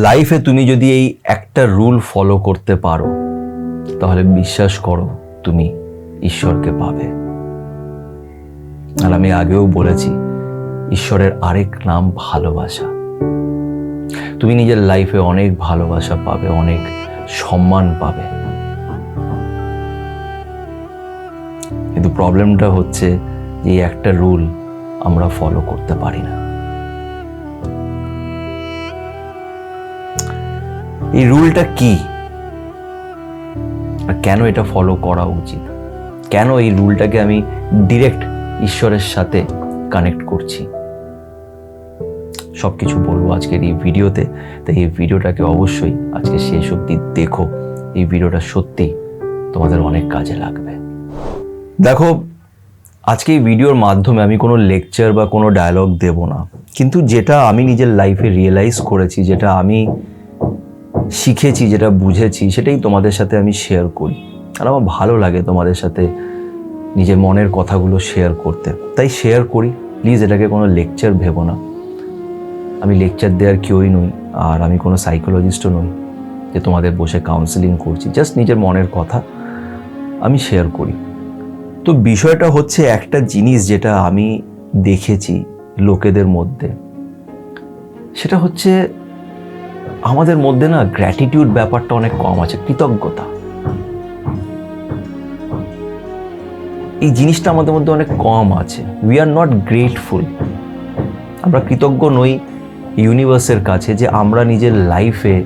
লাইফে তুমি যদি এই একটা রুল ফলো করতে পারো তাহলে বিশ্বাস করো তুমি ঈশ্বরকে পাবে। আর আমি আগেও বলেছি, ঈশ্বরের আরেক নাম ভালোবাসা। তুমি নিজের লাইফে অনেক ভালোবাসা পাবে, অনেক সম্মান পাবে। কিন্তু প্রবলেমটা হচ্ছে যে একটা রুল আমরা ফলো করতে পারি না। এই রুলটা কি আর কেন এটা ফলো করা উচিত, কেন এই রুলটাকে আমি ডিরেক্ট ঈশ্বরের সাথে কানেক্ট করছি, সবকিছু বলবো আজকের এই ভিডিওতে। তাই এই ভিডিওটাকে অবশ্যই আজকে শেষ অবধি দেখো। এই ভিডিওটা সত্যি তোমাদের অনেক কাজে লাগবে। দেখো, আজকে এই ভিডিওর মাধ্যমে আমি কোনো লেকচার বা কোনো ডায়লগ দেব না, কিন্তু যেটা আমি নিজের লাইফে রিয়েলাইজ করেছি, যেটা আমি শিখেছি, যেটা বুঝেছি, সেটাই তোমাদের সাথে আমি শেয়ার করি। আর আমার ভালো লাগে তোমাদের সাথে নিজের মনের কথাগুলো শেয়ার করতে, তাই শেয়ার করি। প্লিজ এটাকে কোনো লেকচার ভেবো না। আমি লেকচার দেওয়ার কেউই নই, আর আমি কোনো সাইকোলজিস্টও নই যে তোমাদের বসে কাউন্সেলিং করছি। জাস্ট নিজের মনের কথা আমি শেয়ার করি। তো বিষয়টা হচ্ছে একটা জিনিস যেটা আমি দেখেছি লোকেদের মধ্যে, সেটা হচ্ছে আমাদের মধ্যে না গ্র্যাটিটিউড ব্যাপারটা অনেক কম আছে, কৃতজ্ঞতা। এই জিনিসটা আমাদের মধ্যে অনেক কম আছে। We are not grateful. আমরা কৃতজ্ঞ নই ইউনিভার্সের কাছে যে আমরা নিজের লাইফে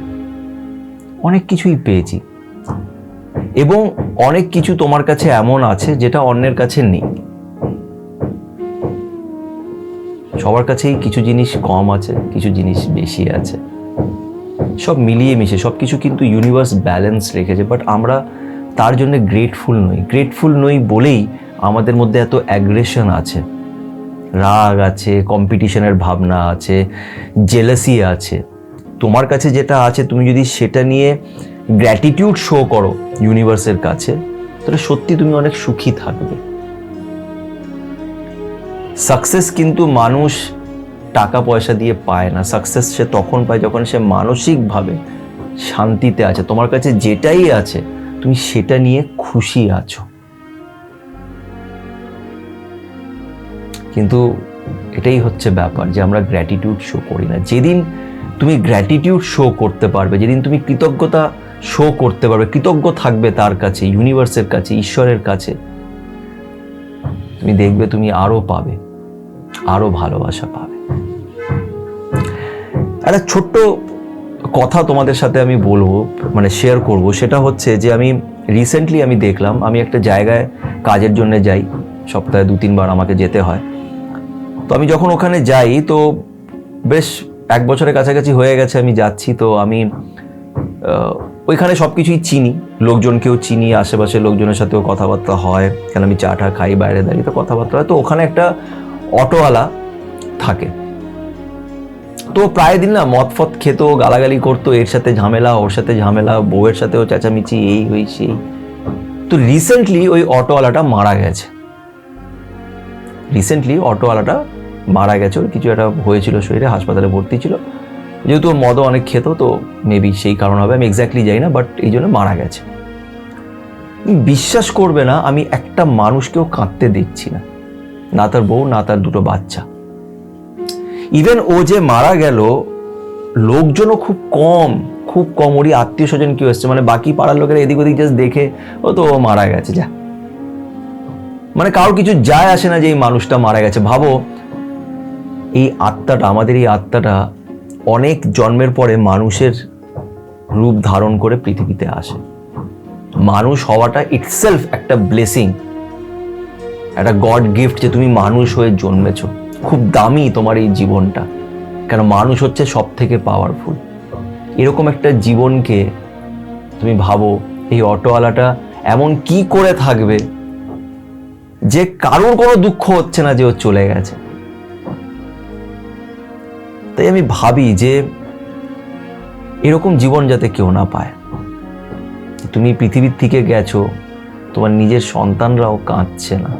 অনেক কিছুই পেয়েছি, এবং অনেক কিছু তোমার কাছে এমন আছে যেটা অন্যের কাছে নেই। সবার কাছেই কিছু জিনিস কম আছে, কিছু জিনিস বেশি আছে, সব মিলিয়ে মিশে সব কিছু কিন্তু ইউনিভার্স ব্যালেন্স রেখেছে। বাট আমরা তার জন্য গ্রেটফুল নই। গ্রেটফুল নই বলেই আমাদের মধ্যে এত অ্যাগ্রেশন আছে, রাগ আছে, কম্পিটিশনের ভাবনা আছে, জেলাসি আছে। তোমার কাছে যেটা আছে তুমি যদি সেটা নিয়ে গ্র্যাটিটিউড শো করো ইউনিভার্সের কাছে, তাহলে সত্যি তুমি অনেক সুখী থাকবে। সাকসেস কিন্তু মানুষ টাকা পয়সা দিয়ে পায় না। সাকসেস সে তখন পায় যখন সে মানসিকভাবে শান্তিতে আছে। তোমার কাছে যেটাই আছে তুমি সেটা নিয়ে খুশি আছো। কিন্তু এটাই হচ্ছে ব্যাপার যে আমরা গ্র্যাটিটিউড শো করি না। যেদিন তুমি গ্র্যাটিটিউড শো করতে পারবে, যেদিন তুমি কৃতজ্ঞতা শো করতে পারবে, কৃতজ্ঞ থাকবে তার কাছে, ইউনিভার্সের কাছে, ঈশ্বরের কাছে, তুমি দেখবে তুমি আরো পাবে, আরো ভালোবাসা পাবে। একটা ছোট্ট কথা তোমাদের সাথে আমি বলবো, মানে শেয়ার করব। সেটা হচ্ছে যে আমি রিসেন্টলি দেখলাম, আমি একটা জায়গায় কাজের জন্য যাই, সপ্তাহে 2-3 বার আমাকে যেতে হয়। তো আমি যখন ওখানে যাই, তো বেশ 1 বছরের কাছাকাছি হয়ে গেছে আমি যাচ্ছি। তো আমি ওইখানে সব কিছুই চিনি, লোকজনকেও চিনি, আশেপাশের লোকজনের সাথেও কথাবার্তা হয়, কেন আমি চা টা খাই, বাইরে দাঁড়িয়ে তো কথাবার্তা হয়। তো ওখানে একটা অটোওয়ালা থাকে। তো প্রায় দিন না মদ ফদ খেতো, গালাগালি করতো, এর সাথে ঝামেলা, ওর সাথে ঝামেলা, বউয়ের সাথেও চেঁচামেচি, এই হই সেই। তো রিসেন্টলি ওই অটোওয়ালাটা মারা গেছে। ওর কিছু একটা হয়েছিল শরীরে, হাসপাতালে ভর্তি ছিল। যেহেতু ওর মদও অনেক খেত, তো মেবি সেই কারণ হবে, আমি এক্স্যাক্টলি জানি না, বাট এই জন্য মারা গেছে। বিশ্বাস করবে না, আমি একটা মানুষকেও কাঁদতে দেখছি না, না তার বউ, না তার 2টো বাচ্চা। ইভেন ও যে মারা গেল, লোকজনও খুব কম, ওরই আত্মীয় স্বজন কেউ এসছে, মানে বাকি পাড়ার লোকেরা এদিক ওদিক জাস্ট দেখে ও তো মারা গেছে, যা, মানে কারোর কিছু যায় আসে না যে এই মানুষটা মারা গেছে। ভাবো, এই আত্মাটা, আমাদের এই আত্মাটা অনেক জন্মের পরে মানুষের রূপ ধারণ করে পৃথিবীতে আসে। মানুষ হওয়াটা ইটসেলফ একটা ব্লেসিং, একটা গড গিফট যে তুমি মানুষ হয়ে জন্মেছো। খুব দামি তোমার এই জীবনটা, কেন মানুষ হচ্ছে সব থেকে পাওয়ারফুল। এরকম একটা জীবনকে তুমি ভাবো, এই অটোওয়ালাটা এমন কি করে থাকবে যে কারোর কোনো দুঃখ হচ্ছে না যে ও চলে গেছে। তাই আমি ভাবি যে এরকম জীবন যাতে কেউ না পায়। তুমি পৃথিবীর থেকে গেছো, তোমার নিজের সন্তানরাও কাঁদছে না।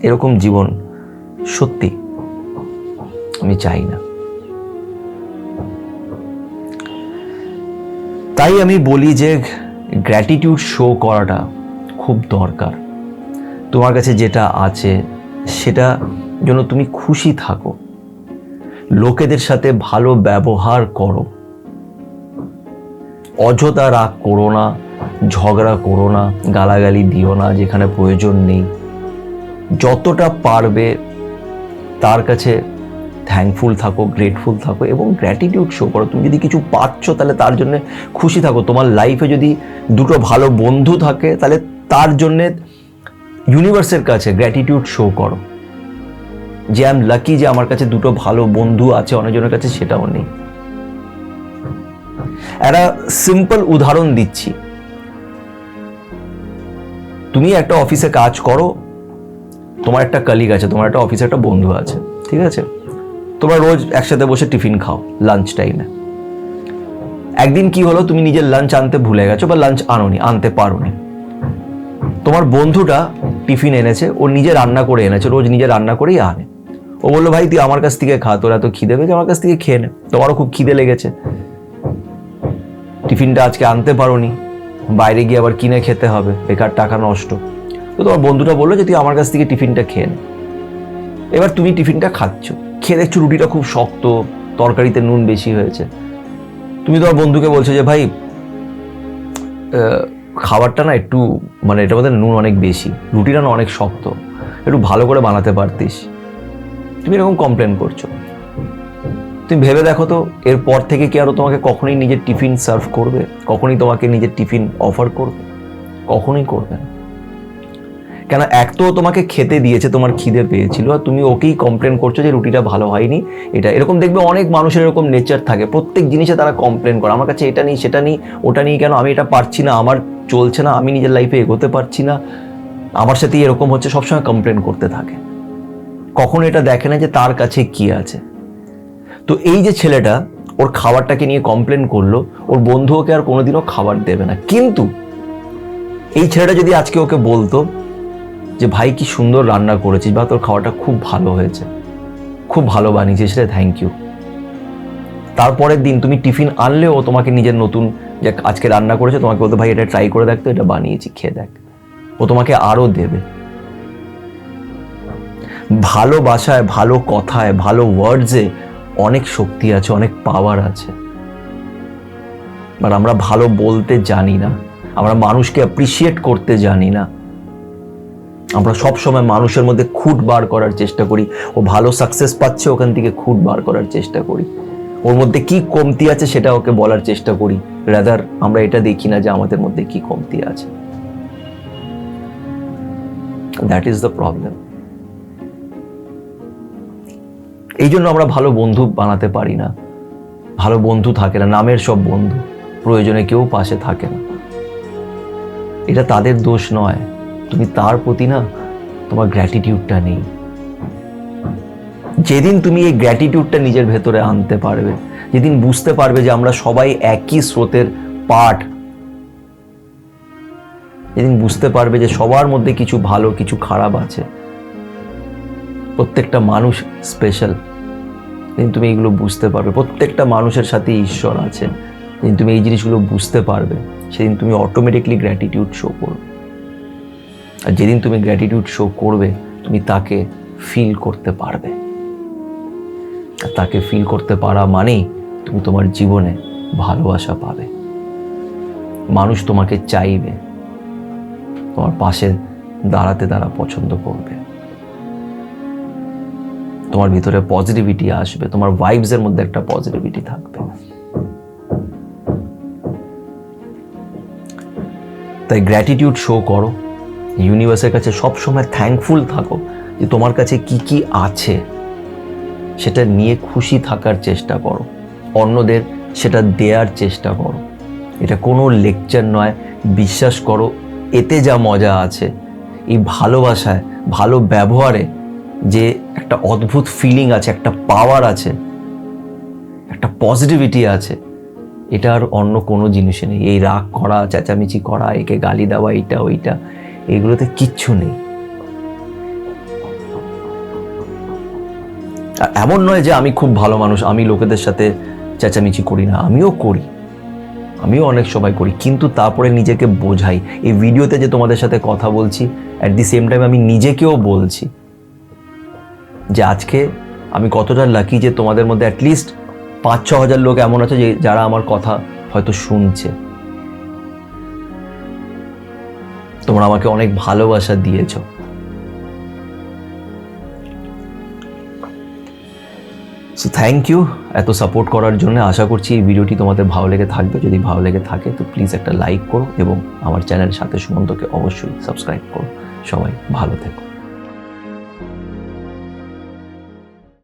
এরকম জীবন সত্যি আমি চাই না। তাই আমি বলি যে গ্র্যাটিটিউড শো করাটা খুব দরকার। তোমার কাছে যেটা আছে সেটা জন্য তুমি খুশি থাকো, লোকেদের সাথে ভালো ব্যবহার করো, অযথা রাগ করো না, ঝগড়া করো না, গালাগালি দিও না যেখানে প্রয়োজন নেই। যতটা পারবে তার কাছে থ্যাঙ্কফুল থাকো, গ্রেটফুল থাকো এবং গ্র্যাটিটিউড শো করো। তুমি যদি কিছু পাচ্ছ তাহলে তার জন্য খুশি থাকো। তোমার লাইফে যদি দুটো ভালো বন্ধু থাকে তাহলে তার জন্যে ইউনিভার্সের কাছে গ্র্যাটিটিউড শো করো যে আই এম লাকি যে আমার কাছে দুটো ভালো বন্ধু আছে, অনেকজনের কাছে সেটাও নেই। একটা সিম্পল উদাহরণ দিচ্ছি, তুমি একটা অফিসে কাজ করো, তোমার একটা কলিগ আছে, তোমার একটা অফিসে একটা বন্ধু আছে, ঠিক আছে? তোমরা রোজ একসাথে বসে টিফিন খাও লাঞ্চ টাইমে। একদিন কি হলো, তুমি নিজের লাঞ্চ আনতে ভুলে গেছো বা লাঞ্চ আনতে পারোনি। তোমার বন্ধুটা টিফিন এনেছে, ও নিজে রান্না করে এনেছে, রোজ নিজে রান্না করেই আনে। ও বললো ভাই তুই আমার কাছ থেকে খা, তোর এত খিদে পেয়েছে আমার কাছ থেকে খেয়ে নে। তোমারও খুব খিদে লেগেছে, টিফিনটা আজকে আনতে পারোনি, বাইরে গিয়ে আবার কিনে খেতে হবে, বেকার টাকা নষ্ট। তো তোমার বন্ধুটা বললো যে তুই আমার কাছ থেকে টিফিনটা খেয়ে নে। এবার তুমি টিফিনটা খাচ্ছ, খেয়ে দেখছো রুটিটা খুব শক্ত, তরকারিতে নুন বেশি হয়েছে। তুমি তোমার বন্ধুকে বলছো যে ভাই খাবারটা না একটু মানে এটার মধ্যে নুন অনেক বেশি, রুটিটা না অনেক শক্ত, একটু ভালো করে বানাতে পারতিস। তুমি এরকম কমপ্লেন করছো। তুমি ভেবে দেখো তো এরপর থেকে কি আরো তোমাকে কখনোই নিজের টিফিন সার্ভ করবে? কখনোই তোমাকে নিজের টিফিন অফার করবে? কখনোই করবে না। কেন? এক তো তোমাকে খেতে দিয়েছে, তোমার খিদে পেয়েছিল, আর তুমি ওকেই কমপ্লেন করছো যে রুটিটা ভালো হয়নি। এটা এরকম দেখবে অনেক মানুষের এরকম নেচার থাকে, প্রত্যেক জিনিসে তারা কমপ্লেন করে, আমার কাছে এটা নেই, সেটা নেই, ওটা নেই, কেন আমি এটা পারছি না, আমার চলছে না, আমি নিজের লাইফে এগোতে পারছি না, আমার সাথেই এরকম হচ্ছে, সবসময় কমপ্লেন করতে থাকে। কখনো এটা দেখে না যে তার কাছে কি আছে। তো এই যে ছেলেটা ওর খাবারটাকে নিয়ে কমপ্লেন করলো, ওর বন্ধু ওকে আর কোনোদিনও খাবার দেবে না। কিন্তু এই ছেলেটা যদি আজকে ওকে বলতো যে ভাই কি সুন্দর রান্না করেছিস, বা তোর খাবারটা খুব ভালো হয়েছে, খুব ভালো বানিয়েছিস রে, থ্যাংক ইউ। তারপরের দিন তুমি টিফিন আনলেও ও তোমাকে নিজের নতুন যে আজকে রান্না করেছে তোমাকে বলতো ভাই এটা ট্রাই করে দেখ তো, এটা বানিয়েছি খেয়ে দেখ, ও তোমাকে আরো দেবে। ভালোবাসায়, ভালো কথায়, ভালো ওয়ার্ডসে অনেক শক্তি আছে, অনেক পাওয়ার আছে। বাট আমরা ভালো বলতে জানি না, আমরা মানুষকে অ্যাপ্রিসিয়েট করতে জানি না। আমরা সবসময় মানুষের মধ্যে খুঁত বার করার চেষ্টা করি, ও ভালো সাকসেস পাচ্ছে ওখান থেকে খুঁত বার করার চেষ্টা করি, ওর মধ্যে কি কমতি আছে সেটা ওকে বলার চেষ্টা করি। রাদার আমরা এটা দেখি না যে আমাদের মধ্যে কি কমতি আছে। That is the problem. এই জন্য আমরা ভালো বন্ধু বানাতে পারি না, ভালো বন্ধু থাকে না, নামের সব বন্ধু, প্রয়োজনে কেউ পাশে থাকে না। এটা তাদের দোষ নয়, তুমি তার প্রতি না তোমার গ্র্যাটিটিউডটা নেই। যেদিন তুমি এই গ্র্যাটিটিউডটা নিজের ভেতরে আনতে পারবে, যেদিন বুঝতে পারবে যে আমরা সবাই একই স্রোতের পার্ট, যেদিন বুঝতে পারবে যে সবার মধ্যে কিছু ভালো কিছু খারাপ আছে, প্রত্যেকটা মানুষ স্পেশাল, যেদিন তুমি এইগুলো বুঝতে পারবে, প্রত্যেকটা মানুষের সাথে ঈশ্বর আছে, যেদিন তুমি এই জিনিসগুলো বুঝতে পারবে, সেদিন তুমি অটোমেটিকলি গ্র্যাটিটিউড শো করবে। আর যেদিন তুমি গ্র্যাটিটিউড শো করবে তুমি তাকে ফিল করতে পারবে। আর তাকে ফিল করতে পারা মানেই তুমি তোমার জীবনে ভালোবাসা পাবে, মানুষ তোমাকে চাইবে, তোমার পাশে দাঁড়াতে তারা পছন্দ করবে, তোমার ভিতরে পজিটিভিটি আসবে, তোমার ভাইবসের মধ্যে একটা পজিটিভিটি থাকবে। তাই গ্র্যাটিটিউড শো করো, ইউনিভার্সের কাছে সবসময় থ্যাঙ্কফুল থাকো যে তোমার কাছে কি কি আছে, সেটা নিয়ে খুশি থাকার চেষ্টা করো, অন্যদের সেটা দেওয়ার চেষ্টা করো। এটা কোনো লেকচার নয়, বিশ্বাস করো এতে যা মজা আছে, এই ভালোবাসায়, ভালো ব্যবহারে যে একটা অদ্ভুত ফিলিং আছে, একটা পাওয়ার আছে, একটা পজিটিভিটি আছে, এটা আর অন্য কোনো জিনিসে নেই। এই রাগ করা, চেঁচামেচি করা, একে গালি দেওয়া, এইটা ওইটা, এগুলোতে কিচ্ছু নেই। এমন নয় যে আমি খুব ভালো মানুষ, আমি লোকেদের সাথে চেঁচামেচি করি না, আমিও করি, আমিও অনেক সময় করি, কিন্তু তারপরে নিজেকে বোঝাই। এই ভিডিওতে যে তোমাদের সাথে কথা বলছি, অ্যাট দি সেম টাইম আমি নিজেকেও বলছি যে আজকে আমি কতটা লাকি যে তোমাদের মধ্যে অ্যাটলিস্ট 5-6 হাজার লোক এমন আছে যে যারা আমার কথা হয়তো শুনছে। তোমরা আমাকে অনেক ভালোবাসা দিয়েছো। সো থ্যাংক ইউ এত সাপোর্ট করার জন্য। আশা করছি এই ভিডিওটি তোমাদের ভালো লেগে থাকবে। যদি ভালো লেগে থাকে তো প্লিজ একটা লাইক করো এবং আমার চ্যানেল সাথে সুমন্তকে অবশ্যই সাবস্ক্রাইব করো। সবাই ভালো থেকো।